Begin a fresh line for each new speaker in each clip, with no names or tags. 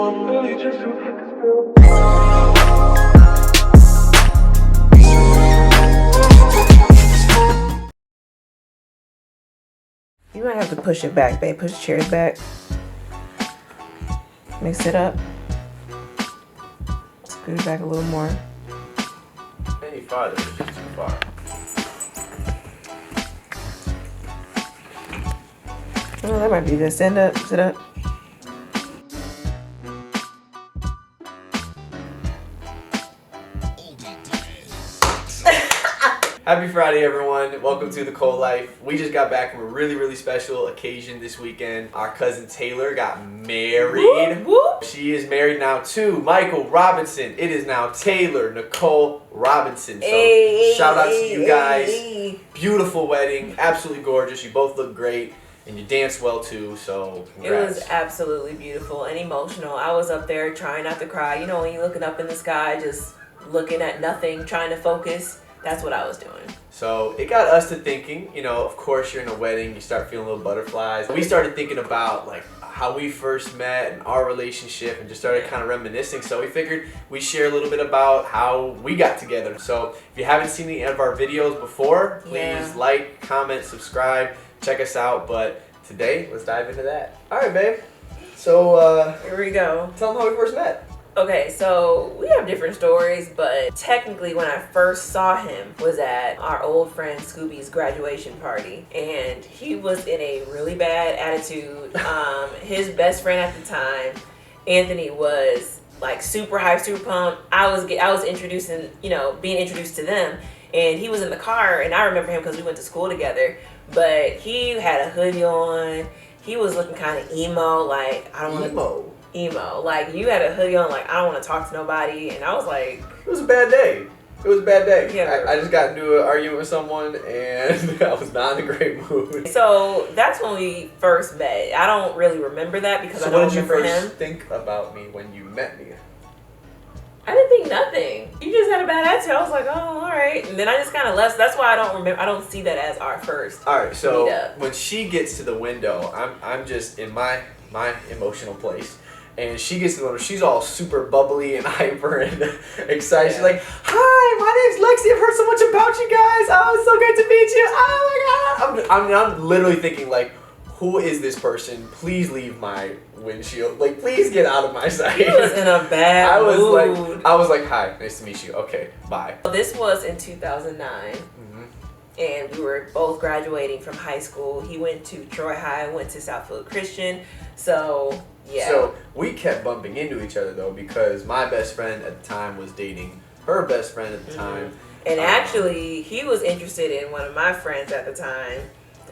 You might have to push it back, babe. Push the chairs back. Mix it up. Scoot it back a little more.
Any farther is just too far.
Oh, that might be good. Stand up. Sit up.
Happy Friday, everyone. Welcome to The Cold Life. We just got back from a really special occasion this weekend. Our cousin Taylor got married.
Whoop, whoop.
She is married now to Michael Robinson. It is now Taylor Nicole Robinson. So shout out to you guys. Beautiful wedding. Absolutely gorgeous. You both look great. And you danced well too, so congrats.
It was absolutely beautiful and emotional. I was up there trying not to cry. You know, when you're looking up in the sky, just looking at nothing, trying to focus. That's what I was doing.
So it got us to thinking, you know, of course you're in a wedding, you start feeling little butterflies. We started thinking about like how we first met and our relationship and just started kind of reminiscing. So we figured we'd share a little bit about how we got together. So if you haven't seen any of our videos before, please like, comment, subscribe, check us out. But today, let's dive into that. All right, babe. So
here we go.
Tell them how we first met.
Okay, so we have different stories, but technically when I first saw him was at our old friend Scooby's graduation party, and he was in a really bad attitude. His best friend at the time, Anthony, was like super hyped, super pumped. I was introducing, you know, being introduced to them, and he was in the car, and I remember him because we went to school together, but he had a hoodie on. He was looking kind of emo, like I don't want to... Emo. Like, you had a hoodie on, like, I don't want to talk to nobody. And I was like...
It was a bad day. It was a bad day.
Yeah.
I just got into an argument with someone, and I was not in a great mood.
So, that's when we first met. I don't really remember that because I don't remember him.
So what did you first think about me when you met me?
I didn't think nothing. You just had a bad attitude. I was like, oh, all right. And then I just kind of left. That's why I don't remember. I don't see that as our first
All right, so
meetup.
When she gets to the window, I'm just in my emotional place. And she gets to the window, she's all super bubbly and hyper and excited. She's like, hi, my name's Lexi. I've heard so much about you guys. Oh, it's so great to meet you. Oh my God. I'm literally thinking like, who is this person? Please leave my windshield. Like, please get out of my sight.
He was in a bad mood.
I was like, hi, nice to meet you. Okay, bye.
This was in 2009. And we were both graduating from high school. He went to Troy High, went to Southfield Christian. So, yeah.
So, we kept bumping into each other, though, because my best friend at the time was dating her best friend at the time.
And actually, he was interested in one of my friends at the time.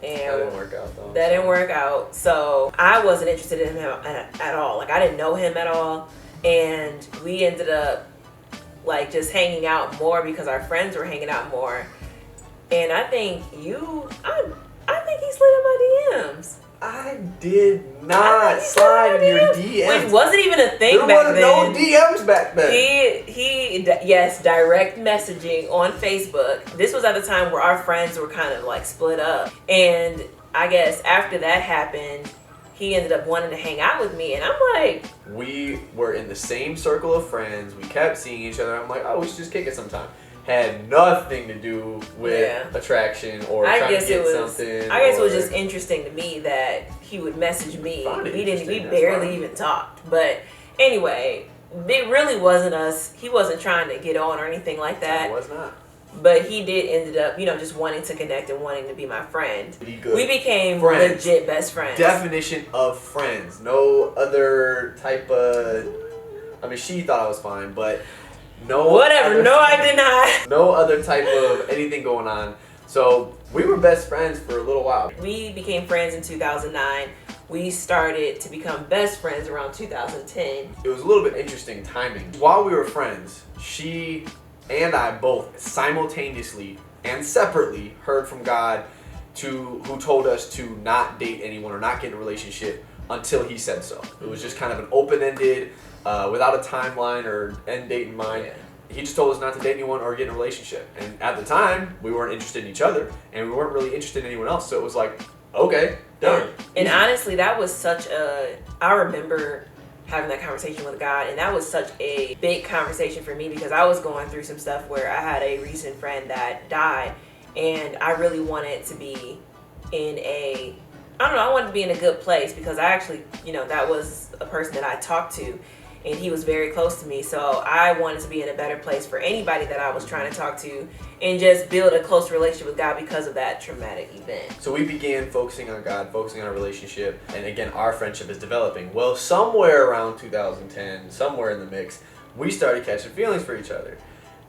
And
that didn't work out, though.
That didn't work out. So, I wasn't interested in him at all. Like, I didn't know him at all. And we ended up, like, just hanging out more because our friends were hanging out more. And I think I think he slid in my DMs.
I did not slide in your DMs.
Which wasn't even a thing back then.
There wasn't no DMs back then.
Yes, direct messaging on Facebook. This was at the time where our friends were kind of like split up. And I guess after that happened, he ended up wanting to hang out with me. And I'm like...
We were in the same circle of friends. We kept seeing each other. I'm like, oh, we should just kick it sometime. Had nothing to do with attraction or trying to get something.
I guess it was just interesting to me that he would message me. We barely even talked. But anyway, it really wasn't us. He wasn't trying to get on or anything like that.
It was not.
But he did ended up, you know, just wanting to connect and wanting to be my friend. We became
friends.
Legit best friends.
Definition of friends. No other type of... I mean, she thought I was fine, but...
Whatever. No, I did not.
No other type of anything going on. So we were best friends for a little while.
We became friends in 2009. We started to become best friends around 2010.
It was a little bit interesting timing. While we were friends, she and I both simultaneously and separately heard from God who told us to not date anyone or not get in a relationship until he said so. It was just kind of an open-ended, without a timeline or end date in mind. He just told us not to date anyone or get in a relationship. And at the time, we weren't interested in each other, and we weren't really interested in anyone else. So it was like, okay, done.
And honestly, that was such a... I remember having that conversation with God. And that was such a big conversation for me because I was going through some stuff where I had a recent friend that died, and I really wanted to be in a, I don't know, I wanted to be in a good place because I actually, that was a person that I talked to, and he was very close to me. So I wanted to be in a better place for anybody that I was trying to talk to and just build a close relationship with God because of that traumatic event.
So we began focusing on God, focusing on our relationship, and again, our friendship is developing. Well, somewhere around 2010, somewhere in the mix, we started catching feelings for each other.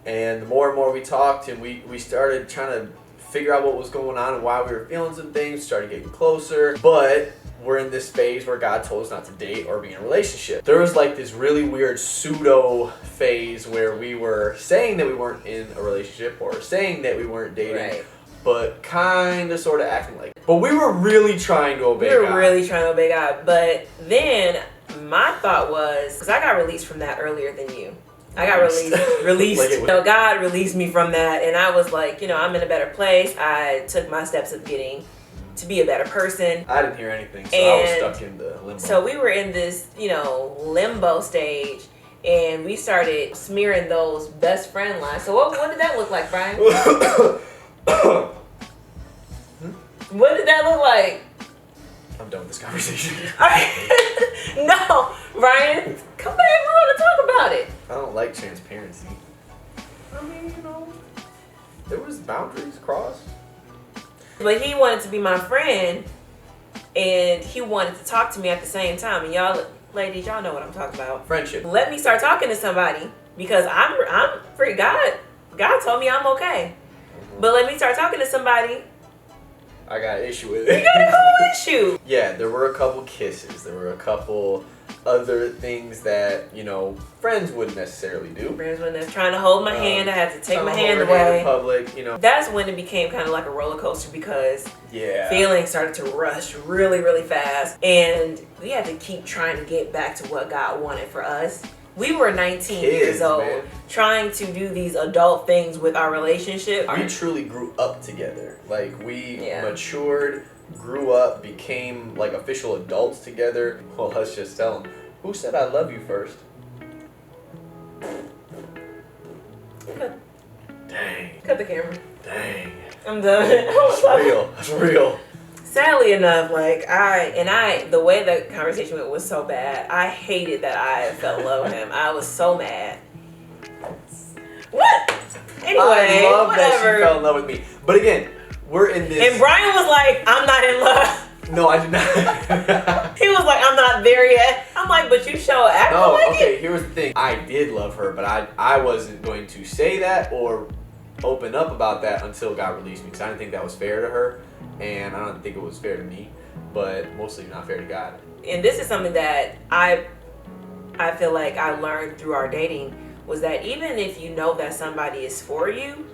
And the more and more we talked, and we started trying to figure out what was going on and why we were feeling some things, started getting closer. But we're in this phase where God told us not to date or be in a relationship. There was like this really weird pseudo phase where we were saying that we weren't in a relationship or saying that we weren't dating,
Right.
but kind of sort of acting like. But we were really trying to obey God.
We were really trying to obey God. But then my thought was, because I got released from that earlier than you. I got released. God released me from that, and I was like, I'm in a better place. I took my steps of getting to be a better person.
I didn't hear anything, so I was stuck in the limbo.
So we were in this, limbo stage, and we started smearing those best friend lines. So what did that look like, Brian? What did that look like?
I'm done with this conversation.
No, Brian, come back. We want to talk about it.
I don't like transparency. I mean, there was boundaries crossed.
But he wanted to be my friend, and he wanted to talk to me at the same time. And y'all, ladies, y'all know what I'm talking about.
Friendship.
Let me start talking to somebody because I'm free. God told me I'm okay. But let me start talking to somebody.
I got an issue with it.
You got a whole issue.
Yeah, there were a couple kisses. There were a couple other things that, friends wouldn't necessarily do.
Friends wouldn't have trying to hold my hand. I had to take my hand
Hand
away.
in public,
That's when it became kind of like a roller coaster because
yeah,
feelings started to rush really, really fast. And we had to keep trying to get back to what God wanted for us. We were 19 years old,
man,
trying to do these adult things with our relationship.
We truly grew up together. Like, we matured, grew up, became like official adults together. Well, let's just tell them, who said I love you first? Dang.
Cut the camera.
Dang.
I'm done.
That's real. That's real.
Sadly enough, the way the conversation went was so bad. I hated that I fell in love with him. I was so mad. What? Anyway,
I love
whatever.
that she fell in love with me. But again, we're in this.
And Brian was like, I'm not in love.
No, I did not.
He was like, I'm not there yet. I'm like, but you show acting like it.
Here's the thing. I did love her, but I wasn't going to say that or open up about that until God released me, because I didn't think that was fair to her, and I don't think it was fair to me, but mostly not fair to God.
And this is something that I feel like I learned through our dating, was that even if you know that somebody is for you,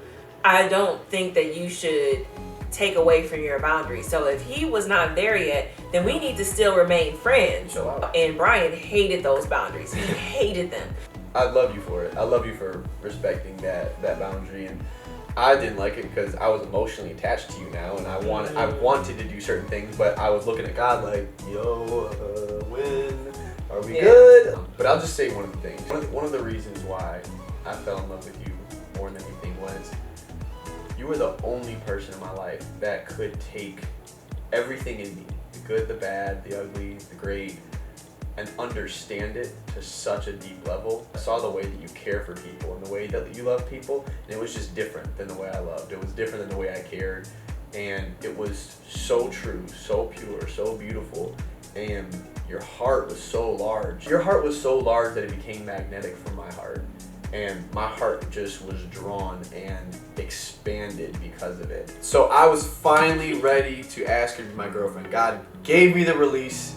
I don't think that you should take away from your boundaries. So if he was not there yet, then we need to still remain friends. And Brian hated those boundaries. He hated them.
I love you for it. I love you for respecting that boundary, and I didn't like it because I was emotionally attached to you now, and I wanted to do certain things, but I was looking at God like, when are we good? But I'll just say one of the things. One of the reasons why I fell in love with you more than anything was you were the only person in my life that could take everything in me, the good, the bad, the ugly, the great, and understand it to such a deep level. I saw the way that you care for people and the way that you love people, and it was just different than the way I loved. It was different than the way I cared, and it was so true, so pure, so beautiful, and your heart was so large. Your heart was so large that it became magnetic for my heart, and my heart just was drawn and expanded because of it. So I was finally ready to ask her to be my girlfriend. God gave me the release.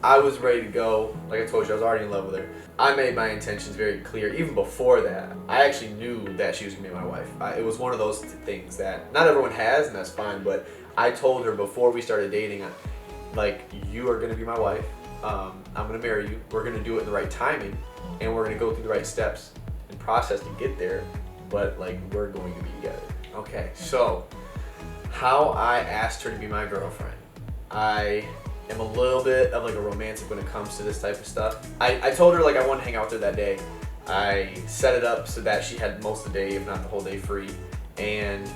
I was ready to go. Like I told you, I was already in love with her. I made my intentions very clear. Even before that, I actually knew that she was gonna be my wife. It was one of those things that not everyone has, and that's fine, but I told her before we started dating, like, you are gonna be my wife. I'm gonna marry you. We're gonna do it in the right timing, and we're gonna go through the right steps and process to get there, but like, we're going to be together. Okay, so how I asked her to be my girlfriend. I am a little bit of like a romantic when it comes to this type of stuff. I told her like I wanted to hang out with her that day. I set it up so that she had most of the day, if not the whole day, free. And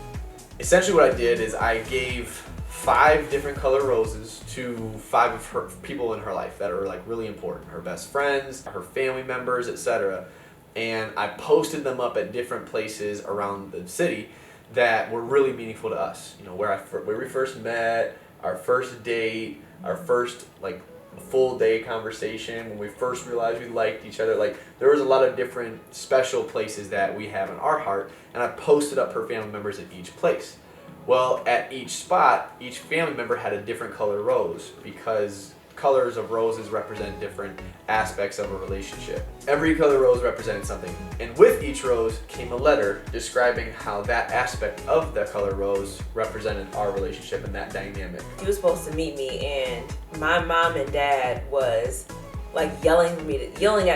essentially what I did is I gave 5 different color roses to 5 of her people in her life that are like really important. Her best friends, her family members, etc. And I posted them up at different places around the city that were really meaningful to us. You know, where we first met, our first date, our first like full day conversation, when we first realized we liked each other. Like there was a lot of different special places that we have in our heart, and I posted up her family members at each place. Well, at each spot, each family member had a different color rose because colors of roses represent different aspects of a relationship. Every color rose represented something, and with each rose came a letter describing how that aspect of the color rose represented our relationship and that dynamic.
He was supposed to meet me, and my mom and dad was like yelling at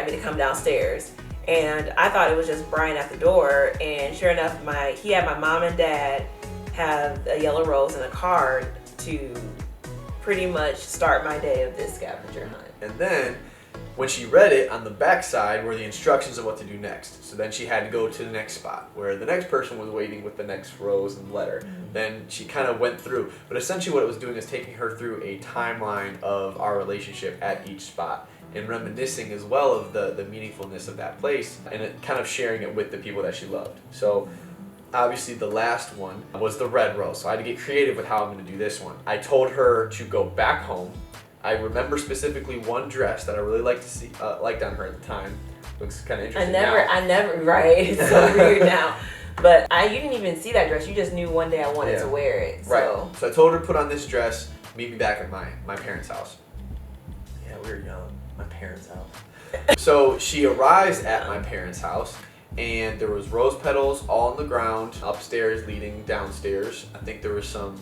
me to come downstairs. And I thought it was just Brian at the door, and sure enough, he had my mom and dad have a yellow rose and a card to pretty much start my day of this scavenger hunt.
And then when she read it, on the back side were the instructions of what to do next. So then she had to go to the next spot where the next person was waiting with the next rose and letter. Then she kind of went through, but essentially what it was doing is taking her through a timeline of our relationship at each spot and reminiscing as well of the meaningfulness of that place, and it kind of sharing it with the people that she loved. So obviously the last one was the red rose, so I had to get creative with how I'm going to do this one. I told her to go back home. I remember specifically one dress that I really liked on her at the time. Looks kind of interesting now.
I never, right? It's so weird now. But you didn't even see that dress. You just knew one day I wanted to wear it. So.
Right. So I told her to put on this dress, meet me back at my parents' house. Yeah, we were young. My parents' house. So she arrives at my parents' house, and there was rose petals all on the ground, upstairs leading downstairs. I think there was some,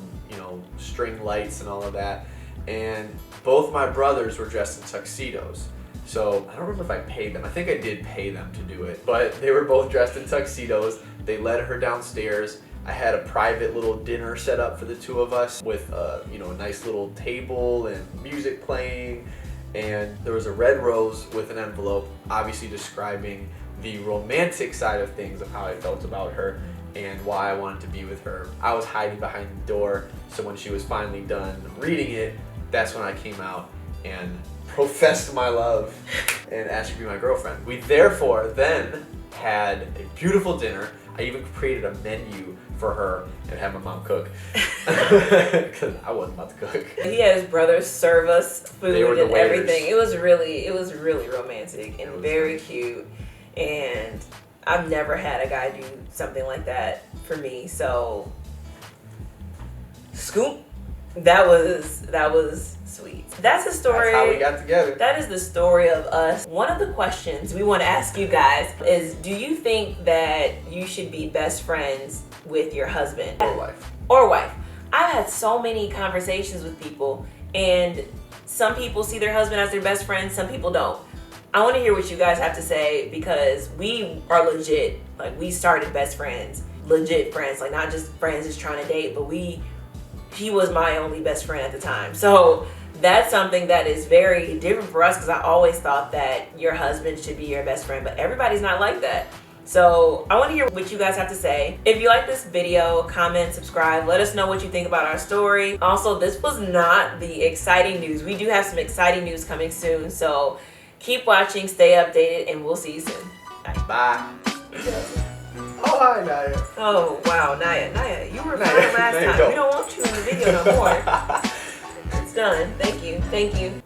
string lights and all of that. And both my brothers were dressed in tuxedos. So I don't remember if I paid them. I think I did pay them to do it. But they were both dressed in tuxedos. They led her downstairs. I had a private little dinner set up for the two of us with a nice little table and music playing. And there was a red rose with an envelope, obviously describing the romantic side of things of how I felt about her and why I wanted to be with her. I was hiding behind the door, so when she was finally done reading it, that's when I came out and professed my love and asked her to be my girlfriend. We therefore then had a beautiful dinner. I even created a menu for her and had my mom cook because I wasn't about to cook.
He had his brothers serve us food and
waiters.
Everything. It was really romantic and very cute. And I've never had a guy do something like that for me. So, scoop. That was sweet. That's the story.
That's how we got together.
That is the story of us. One of the questions we want to ask you guys is, do you think that you should be best friends with your husband? Or wife. I've had so many conversations with people, and some people see their husband as their best friend, some people don't. I want to hear what you guys have to say, because we are legit. Like, we started best friends, legit friends, like not just friends just trying to date, but he was my only best friend at the time. So that's something that is very different for us, because I always thought that your husband should be your best friend, but everybody's not like that. So I want to hear what you guys have to say. If you like this video, comment, subscribe. Let us know what you think about our story. Also, this was not the exciting news. We do have some exciting news coming soon. So keep watching, stay updated, and we'll see you soon.
Bye. Oh, hi, Naya.
Oh, wow, Naya, you were fine last time. We don't want you in the video no more. It's done. Thank you.